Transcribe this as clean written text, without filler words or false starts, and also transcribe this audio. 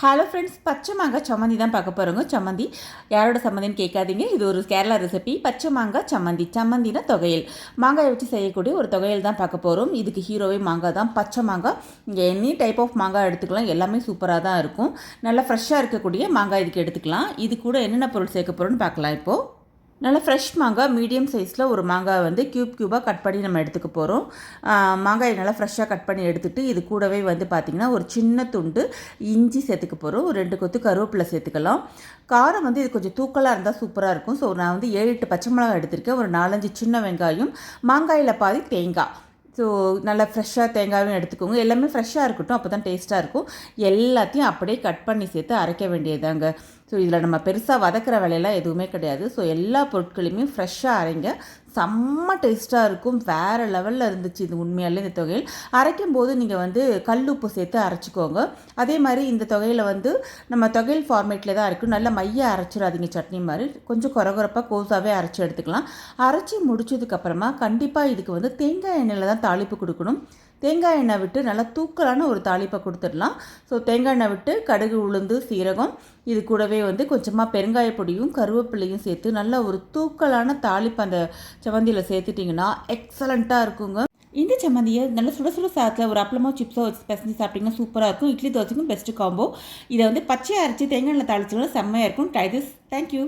Hello friends, பச்சை மாங்காய் சம்மந்தி தான் பார்க்க போகிறோங்க. சம்மந்தி யாரோட சம்மந்தின்னு கேட்காதீங்க. இது ஒரு கேரளா ரெசிபி. பச்சை மாங்காய் சம்மந்தி. சம்மந்தினா தொகையல். மாங்காயை வச்சு செய்யக்கூடிய ஒரு தொகையல் தான் பார்க்க போகிறோம். இதுக்கு ஹீரோவே மாங்காய் தான். பச்சை மாங்காய். இங்கே எனி டைப் ஆஃப் மாங்காய் எடுத்துக்கலாம். எல்லாமே சூப்பராக தான் இருக்கும். நல்லா ஃப்ரெஷ்ஷாக இருக்கக்கூடிய மாங்காய் இதுக்கு எடுத்துக்கலாம். இது கூட என்னென்ன பொருள் சேர்க்க போகிறோன்னு பார்க்கலாம். இப்போது நல்லா ஃப்ரெஷ் மாங்காய் மீடியம் சைஸில் ஒரு மாங்காய் வந்து க்யூபாக கட் பண்ணி நம்ம எடுத்துக்க போகிறோம். மாங்காயை நல்லா ஃப்ரெஷ்ஷாக கட் பண்ணி எடுத்துகிட்டு இது கூடவே வந்து பார்த்திங்கன்னா ஒரு சின்ன துண்டு இஞ்சி சேர்த்துக்க போகிறோம். ஒரு 2 கொத்து கருவேப்பிலை சேர்த்துக்கலாம். காரம் வந்து இது கொஞ்சம் தூக்கலாக இருந்தால் சூப்பராக இருக்கும். ஸோ நான் வந்து 7-8 பச்சை மிளகாய் எடுத்திருக்கேன். ஒரு 4-5 சின்ன வெங்காயம், மாங்காயில் பாதி தேங்காய். ஸோ நல்லா ஃப்ரெஷ்ஷாக தேங்காயும் எடுத்துக்கோங்க. எல்லாமே ஃப்ரெஷ்ஷாக இருக்கட்டும், அப்போ தான் டேஸ்ட்டாக இருக்கும். எல்லாத்தையும் அப்படியே கட் பண்ணி சேர்த்து அரைக்க வேண்டியதாங்க. ஸோ இதில் நம்ம பெருசாக வதக்கிற வேலையெல்லாம் எதுவுமே கிடையாது. ஸோ எல்லா பொருட்களையுமே ஃப்ரெஷ்ஷாக அரைங்க. செம்ம டேஸ்ட்டாக இருக்கும். வேறு லெவலில் இருந்துச்சு இது உண்மையாலே. இந்த தொகையில் அரைக்கும் போது நீங்கள் வந்து கல் உப்பு சேர்த்து அரைச்சிக்கோங்க. அதே மாதிரி இந்த தொகையில் வந்து நம்ம தொகையில் ஃபார்மேட்டில் தான் இருக்கும். நல்லா மைய அரைச்சிடாதீங்க, சட்னி மாதிரி கொஞ்சம் குறகுறப்பாக கோஸாகவே அரைச்சி எடுத்துக்கலாம். அரைச்சி முடிச்சதுக்கப்புறமா கண்டிப்பாக இதுக்கு வந்து தேங்காய் எண்ணெயில் தான் தாளிப்பு கொடுக்கணும். தேங்காய் எண்ணெய் விட்டு நல்லா தூக்கலான ஒரு தாளிப்பை கொடுத்துடலாம். ஸோ தேங்காய் எண்ணெய் விட்டு கடுகு, உளுந்து, சீரகம், இது கூடவே வந்து கொஞ்சமாக பெருங்காய பொடியும் கருவேப்பிலையும் சேர்த்து நல்ல ஒரு தூக்கலான தாளிப்பு அந்த சம்மந்தியில் சேர்த்துட்டிங்கன்னா எக்ஸலண்ட்டாக இருக்குங்க. இந்த சம்மந்தியை நல்லா சுட சுட சாதத்தில் ஒரு அப்பளமோ சிப்ஸோ வச்சு பசஞ்சு சாப்பிட்டிங்கன்னா சூப்பராக இருக்கும். இட்லி தோசைக்கும் பெஸ்ட்டு காம்போ. இதை வந்து பச்சையாக அரைச்சி தேங்காய் எண்ணெய் தாளிச்சோம்னா செம்மையாக இருக்கும். Try this. தேங்க்யூ.